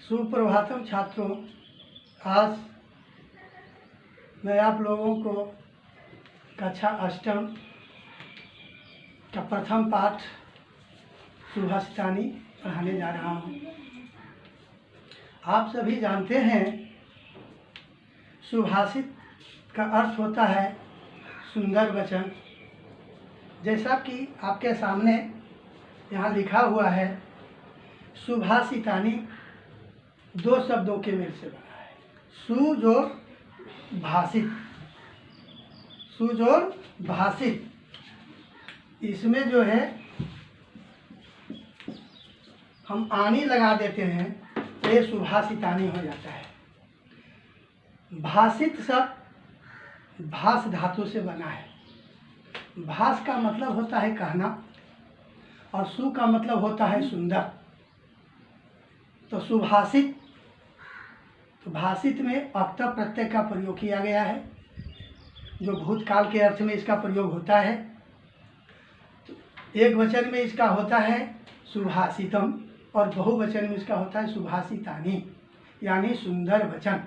सुप्रभातम छात्रों। आज मैं आप लोगों को कक्षा अष्टम का प्रथम पाठ सुभाषितानी पढ़ाने जा रहा हूँ। आप सभी जानते हैं सुभाषित का अर्थ होता है सुंदर वचन। जैसा कि आपके सामने यहाँ लिखा हुआ है, सुभाषितानी दो शब्दों के मेल से बना है। सु जोड़ भाषित, सु जोड़ भाषित। इसमें जो है हम आनी लगा देते हैं तो ये सुभाषितानी हो जाता है। भाषित शब्द भाष धातु से बना है। भाष का मतलब होता है कहना और सु का मतलब होता है सुंदर। तो सुभाषित, तो भाषित में अक्तः प्रत्यय का प्रयोग किया गया है, जो भूतकाल के अर्थ में इसका प्रयोग होता है। तो एक वचन में इसका होता है सुभाषितम और बहुवचन में इसका होता है सुभाषितानी, यानी सुंदर वचन।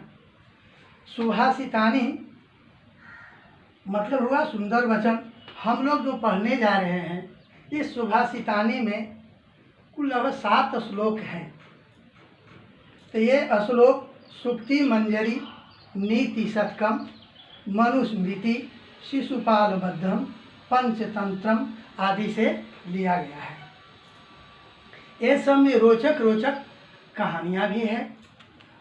सुभाषितानी मतलब हुआ सुंदर वचन। हम लोग जो पढ़ने जा रहे हैं, इस सुभाषितानी में कुल लगभग 7 श्लोक हैं। तो ये श्लोक सुक्ति मंजरी, नीति शतकम, मनुस्मृति, शिशुपालबद्धम, पंचतंत्रम आदि से लिया गया है। ये सब में रोचक रोचक कहानियाँ भी हैं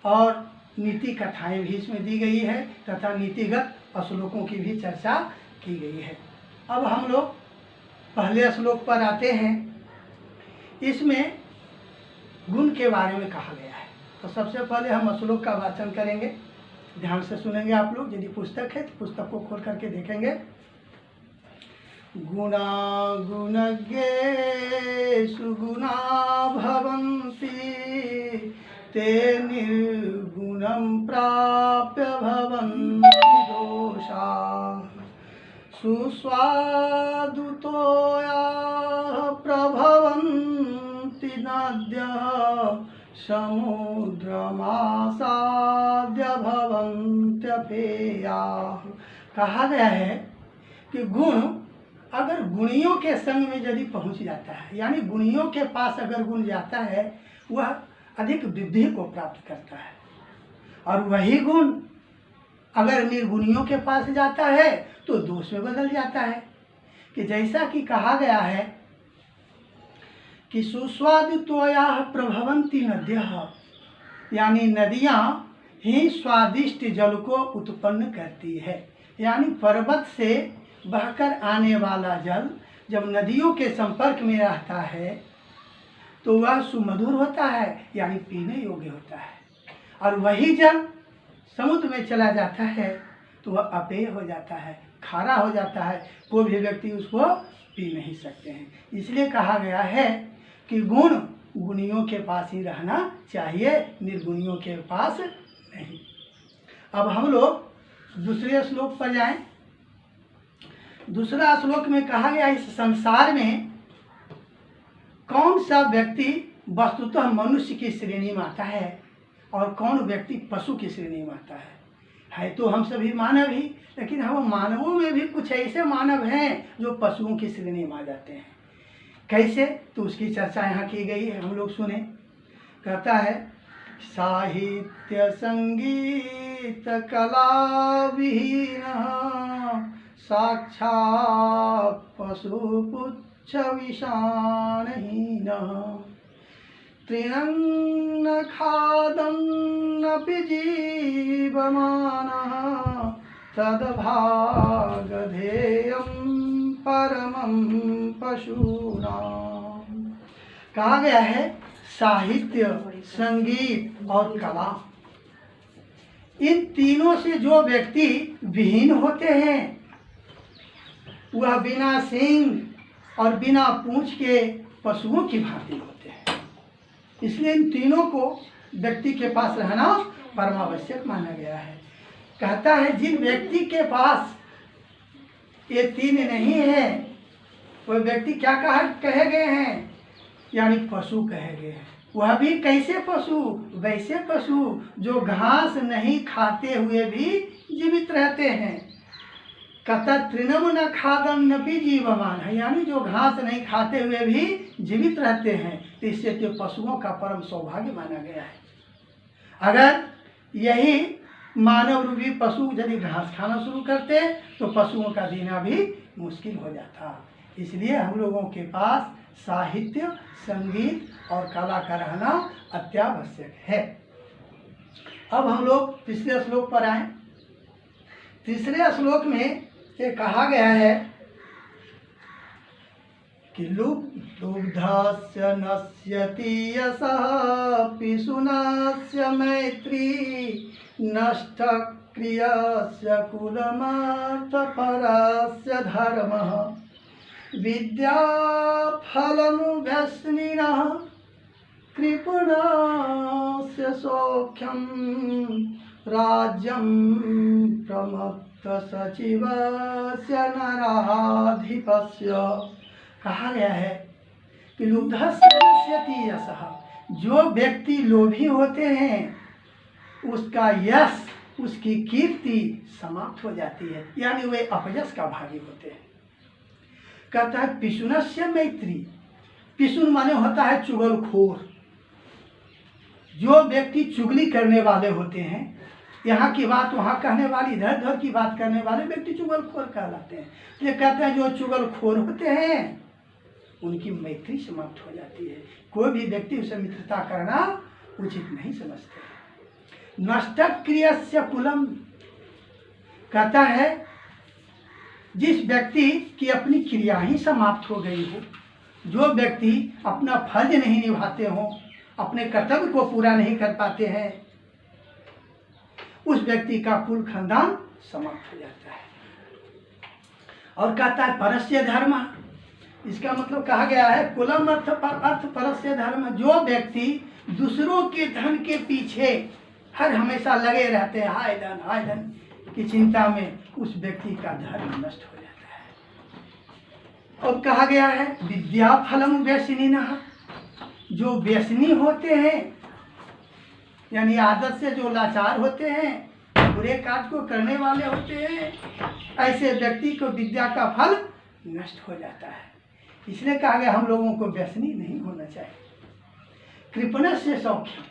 और नीति कथाएं भी इसमें दी गई है तथा नीतिगत श्लोकों की भी चर्चा की गई है। अब हम लोग पहले श्लोक पर आते हैं। इसमें गुण के बारे में कहा गया है। तो सबसे पहले हम श्लोक का वाचन करेंगे, ध्यान से सुनेंगे आप लोग। यदि पुस्तक है तो पुस्तक को खोल करके देखेंगे। गुणा गुणज्ञे सुगुणा भवन्ति, ते निर्गुणं प्राप्य भवन्ति दोषाः। सुस्वादुतोया प्रभवन्ति नद्यः, समुद्रमासाद्य भवन्त्यपेयाः। कहा गया है कि गुण अगर गुणियों के संग में यदि पहुंच जाता है, यानी गुणियों के पास अगर गुण जाता है, वह अधिक वृद्धि को प्राप्त करता है। और वही गुण अगर निर्गुणियों के पास जाता है तो दोष में बदल जाता है। कि जैसा कि कहा गया है कि सुस्वादुतोयाः प्रभवन्ति नद्यः, यानी नदियाँ ही स्वादिष्ट जल को उत्पन्न करती है। यानी पर्वत से बहकर आने वाला जल जब नदियों के संपर्क में रहता है तो वह सुमधुर होता है, यानी पीने योग्य होता है। और वही जल समुद्र में चला जाता है तो वह अपेय हो जाता है, खारा हो जाता है। कोई भी व्यक्ति उसको पी नहीं सकते हैं। इसलिए कहा गया है कि गुण गुणियों के पास ही रहना चाहिए, निर्गुणियों के पास नहीं। अब हम लोग दूसरे श्लोक पर जाएं। दूसरा श्लोक में कहा गया, इस संसार में कौन सा व्यक्ति वस्तुतः मनुष्य की श्रेणी में आता है और कौन व्यक्ति पशु की श्रेणी में आता है तो हम सभी मानव ही, लेकिन हम मानवों में भी कुछ ऐसे मानव हैं जो पशुओं की श्रेणी में आ जाते हैं। कैसे, तो उसकी चर्चा यहाँ की गई है, हम लोग सुने। कहता है, साहित्य संगीत कला विहीन, साक्षात् पशुपुच्छ विषाणहीन, तृणं न खादन्नपि जीवमानः, तद्भागधेयं परमं पशूनां। कहा गया है साहित्य, संगीत और कला, इन तीनों से जो व्यक्ति विहीन होते हैं वह बिना सींग और बिना पूंछ के पशुओं की भांति होते हैं। इसलिए इन तीनों को व्यक्ति के पास रहना परमावश्यक माना गया है। कहता है जिन व्यक्ति के पास ये तीन नहीं है वह व्यक्ति क्या कहे गए हैं, यानी पशु कहे गए हैं। वह भी कैसे पशु, वैसे पशु जो घास नहीं खाते हुए भी जीवित रहते हैं। कत तृणम न खादम न भी जीवमान है, यानी जो घास नहीं खाते हुए भी जीवित रहते हैं, तो इससे तो पशुओं का परम सौभाग्य माना गया है। अगर यही मानव रूपी पशु यदि घास खाना शुरू करते तो पशुओं का जीना भी मुश्किल हो जाता। इसलिए हम लोगों के पास साहित्य, संगीत और कला का रहना अत्यावश्यक है। अब हम लोग तीसरे श्लोक पर आए। तीसरे श्लोक में ये कहा गया है कि लुब्धस्य नश्यति यशः पिशुनस्य मैत्री नष्टक्रियस्य कुलमार्थपरस्य धर्मः विद्याफलमुभ्यसनिनः कृपणस्य सौख्यं राज्यं प्रमत्तसचिवस्य नराधिपस्य। कहा गया है कि लुब्धस्य नश्यति यशः, जो व्यक्ति लोभी होते हैं उसका यश, उसकी कीर्ति समाप्त हो जाती है, यानी वे अपयश का भागी होते हैं। कहता है पिशुनस्य मैत्री, पिशुन माने होता है चुगलखोर। जो व्यक्ति चुगली करने वाले होते हैं, यहाँ की बात वहाँ कहने वाली, इधर उधर की बात करने वाले व्यक्ति चुगलखोर कहलाते हैं। ये कहते हैं जो चुगलखोर होते हैं उनकी मैत्री समाप्त हो जाती है, कोई भी व्यक्ति उसे मित्रता करना उचित नहीं समझते। नष्टक्रियस्य कुलम, कहता है जिस व्यक्ति की अपनी क्रिया ही समाप्त हो गई हो, जो व्यक्ति अपना फर्ज नहीं निभाते हो, अपने कर्तव्य को पूरा नहीं कर पाते हैं, उस व्यक्ति का कुल खानदान समाप्त हो जाता है। और कहता है परस्य धर्म, इसका मतलब कहा गया है कुलम अर्थ परस्य धर्म, जो व्यक्ति दूसरों के धन के पीछे हर हमेशा लगे रहते हैं, हाय धन की चिंता में, उस व्यक्ति का धर्म नष्ट हो जाता है। और कहा गया है विद्या फलम व्यसनिनः, जो व्यसनी होते हैं यानी आदत से जो लाचार होते हैं, बुरे कार्य को करने वाले होते हैं, ऐसे व्यक्ति को विद्या का फल नष्ट हो जाता है। इसलिए कहा गया हम लोगों को व्यसनी नहीं होना चाहिए। कृपणस्य सौख्यम,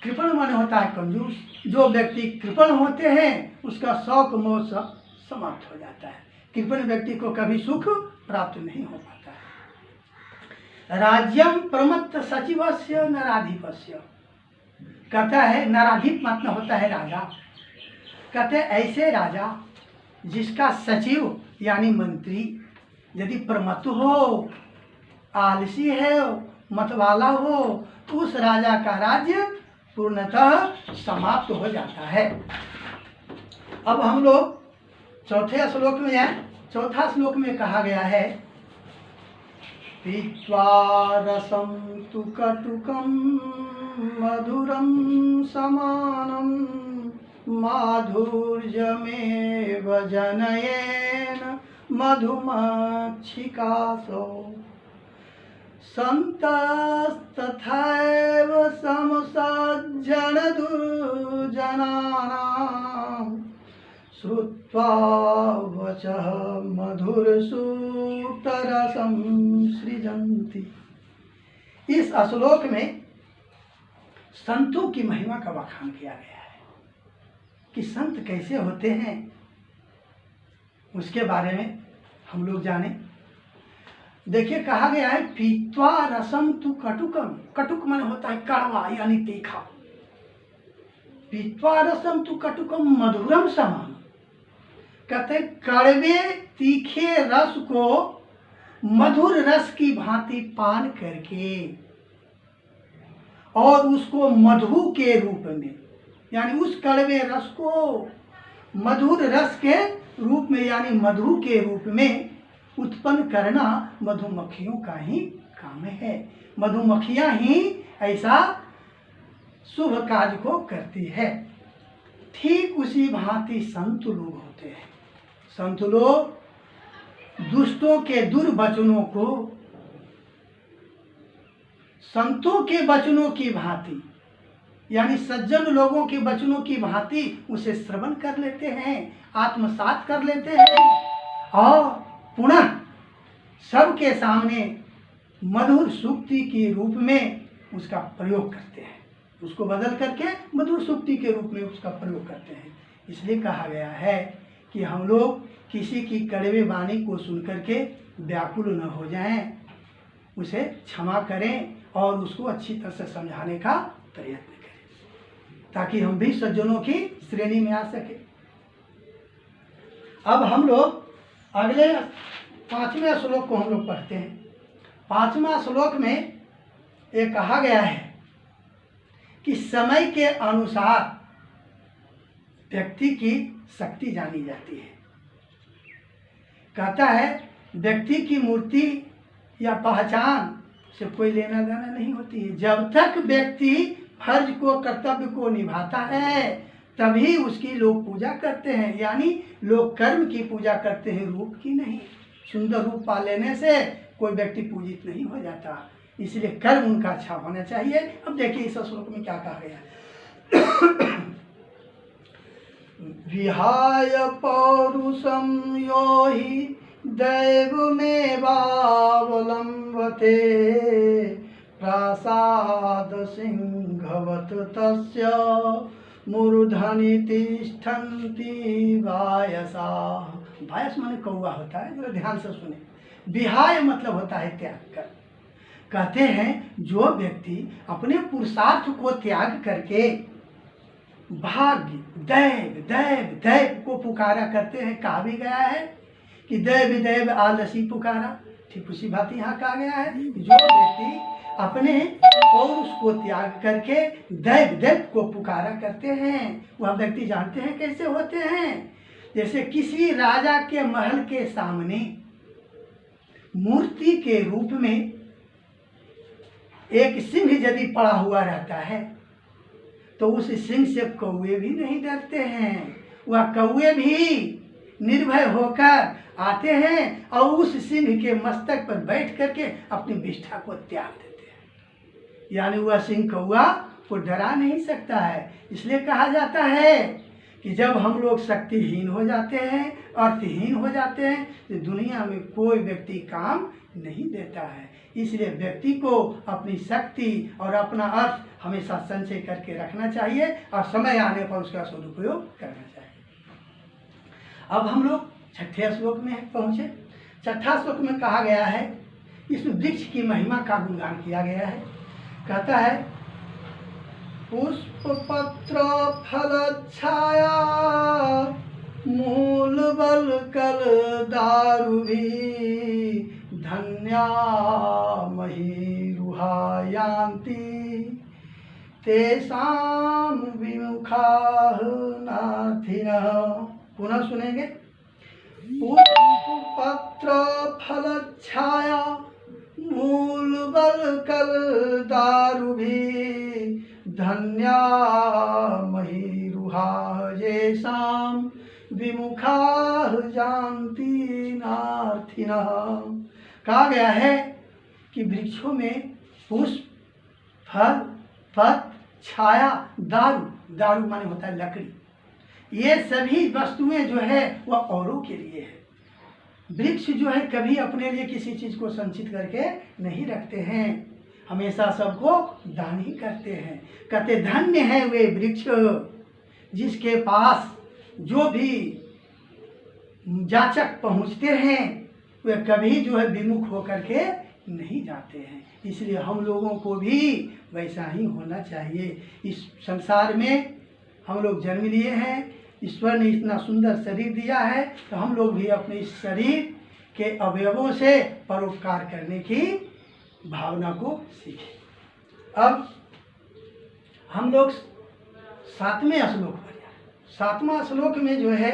कृपण माने होता है कंजूस। जो व्यक्ति कृपण होते हैं उसका शौक मोह सब समाप्त हो जाता है। कृपण व्यक्ति को कभी सुख प्राप्त नहीं हो पाता है। राज्यम प्रमत्त सचिवस्य नराधिपस्य, कहता है नराधिप मतलब होता है राजा। कहते हैं ऐसे राजा जिसका सचिव यानी मंत्री यदि प्रमत्त हो, आलसी है, मतवाला हो, तो उस राजा का राज्य पूर्णतः समाप्त हो जाता है। अब हम लोग चौथे श्लोक में हैं। चौथा श्लोक में कहा गया है पीत्वा रसं तु कटुकं मधुरं समानं माधुर्यमेव जनयेन मधुमक्षिकासो सन्तस्तथैव समसज्जन दुर्जनानां श्रुत्वा वचः मधुरसूक्तरसं सृजन्ति। इस श्लोक में संतों की महिमा का बखान किया गया है कि संत कैसे होते हैं, उसके बारे में हम लोग जाने। देखिए कहा गया है पीत्वा रसम तु कटुकम, कटुक मन होता है कड़वा यानी तीखा। पीत्वा रसम तु कटुकम मधुरम समान, कहते कड़वे तीखे रस को मधुर रस की भांति पान करके और उसको मधु के रूप में, यानी उस कड़वे रस को मधुर रस के रूप में यानी मधु के रूप में उत्पन्न करना मधुमक्खियों का ही काम है। मधुमक्खियां ही ऐसा शुभ कार्य को करती है। ठीक उसी भांति संत लोग होते हैं। संत लोग दुष्टों के दुर्वचनों को संतों के वचनों की भांति, यानी सज्जन लोगों के वचनों की भांति उसे श्रवण कर लेते हैं, आत्मसात कर लेते हैं और पुनः सबके सामने मधुर सूक्ति के रूप में उसका प्रयोग करते हैं, उसको बदल करके मधुर सूक्ति के रूप में उसका प्रयोग करते हैं। इसलिए कहा गया है कि हम लोग किसी की कड़वे वाणी को सुन करके व्याकुल न हो जाएं, उसे क्षमा करें और उसको अच्छी तरह से समझाने का प्रयत्न करें ताकि हम भी सज्जनों की श्रेणी में आ सके। अब हम लोग अगले 5वें श्लोक को हम लोग पढ़ते हैं। 5वां श्लोक में ये कहा गया है कि समय के अनुसार व्यक्ति की शक्ति जानी जाती है। कहता है व्यक्ति की मूर्ति या पहचान से कोई लेना देना नहीं होती है। जब तक व्यक्ति फर्ज को, कर्तव्य को निभाता है तभी उसकी लोग पूजा करते हैं, यानी लोग कर्म की पूजा करते हैं, रूप की नहीं। सुंदर रूप पा लेने से कोई व्यक्ति पूजित नहीं हो जाता, इसलिए कर्म उनका अच्छा होना चाहिए। अब देखिए इस श्लोक में क्या कहा गया है। विहाय पौरुषम यो हि दैवमेवावलम्बते प्रासाद सिंहवत तस्य मूर्धनि तिष्ठन्ति वायसा। वायस माने कौवा होता है, जरा ध्यान से सुने। विहाय मतलब होता है त्याग कर। कहते हैं जो व्यक्ति अपने पुरुषार्थ को त्याग करके भाग्य, दैव दैव दैव को पुकारा करते हैं। कहा भी गया है कि दैव दैव आलसी पुकारा, ठीक उसी बात यहाँ कहा गया है। जो व्यक्ति अपने पौरुष को त्याग करके दैव दैव को पुकारा करते हैं, वह व्यक्ति जानते हैं कैसे होते हैं। जैसे किसी राजा के महल के सामने मूर्ति के रूप में एक सिंह यदि पड़ा हुआ रहता है तो उस सिंह से कौवे भी नहीं डरते हैं। वह कौवे भी निर्भय होकर आते हैं और उस सिंह के मस्तक पर बैठ करके अपनी विष्ठा को त्याग देते हैं, यानी वह सिंह कौवा को डरा नहीं सकता है। इसलिए कहा जाता है कि जब हम लोग शक्तिहीन हो जाते हैं, अर्थहीन हो जाते हैं, तो दुनिया में कोई व्यक्ति काम नहीं देता है। इसलिए व्यक्ति को अपनी शक्ति और अपना अर्थ हमेशा संचय करके रखना चाहिए और समय आने पर उसका सदुपयोग करना चाहिए। अब हम लोग 6ठे श्लोक में पहुँचे। 6ठा श्लोक में कहा गया है, इस वृक्ष की महिमा का गुणगान किया गया है। कहता है पुष्प पत्र फल छाया मूल बल कल दारु भी धन्या महीरुहा यान्ति तेषां विमुखाः नाथिनः। पुनः सुनेंगे। पुष्प पत्र फल छाया मूल बल कल दारु भी धन्या महीरुहा येषां विमुखाः जानति नार्थिनः। कहा गया है कि वृक्षों में पुष्प, फल, पत्र, छाया, दारू, दारू माने होता है लकड़ी, ये सभी वस्तुएं जो है वह औरों के लिए है। वृक्ष जो है कभी अपने लिए किसी चीज को संचित करके नहीं रखते हैं, हमेशा सबको दान ही करते हैं। कहते धन्य है वे वृक्ष जिसके पास जो भी जाचक पहुंचते हैं वे कभी जो है विमुख होकर के नहीं जाते हैं। इसलिए हम लोगों को भी वैसा ही होना चाहिए। इस संसार में हम लोग जन्म लिए हैं, ईश्वर ने इतना सुंदर शरीर दिया है, तो हम लोग भी अपने इस शरीर के अवयवों से परोपकार करने की भावना को सीखें। अब हम लोग 7वें श्लोक पर जाए। 7वां श्लोक में जो है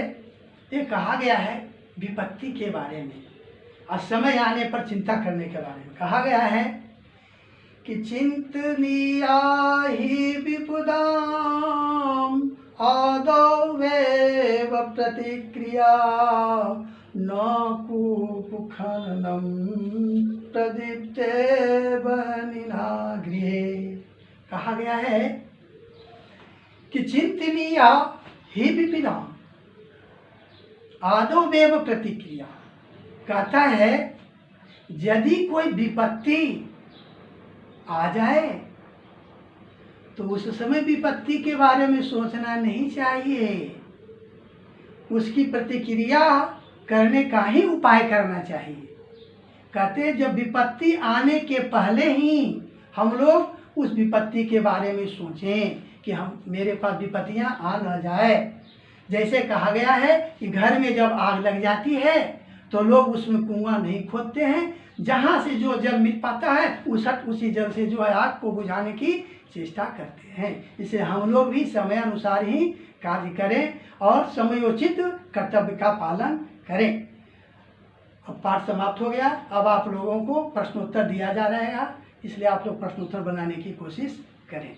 ये कहा गया है विपत्ति के बारे में और समय आने पर चिंता करने के बारे में। कहा गया है कि चिंतनीया ही विपुदाम आदौ वेव प्रतिक्रिया न कूपखननम प्रदीप्ते बनिना गृहे। कहा गया है कि चिंतनीया ही विपिना आदोवेव प्रतिक्रिया। कहता है यदि कोई विपत्ति आ जाए तो उस समय विपत्ति के बारे में सोचना नहीं चाहिए, उसकी प्रतिक्रिया करने का ही उपाय करना चाहिए। कहते जब विपत्ति आने के पहले ही हम लोग उस विपत्ति के बारे में सोचें कि हम मेरे पास विपत्तियां आ न जाए। जैसे कहा गया है कि घर में जब आग लग जाती है तो लोग उसमें कुआं नहीं खोदते हैं, जहाँ से जो जल मिल पाता है उसी जल से जो है आग को बुझाने की चेष्टा करते हैं। इसे हम लोग भी समय अनुसार ही कार्य करें और समयोचित कर्तव्य का पालन करें। अब पाठ समाप्त हो गया। अब आप लोगों को प्रश्नोत्तर दिया जा रहेगा, इसलिए आप लोग प्रश्नोत्तर बनाने की कोशिश करें।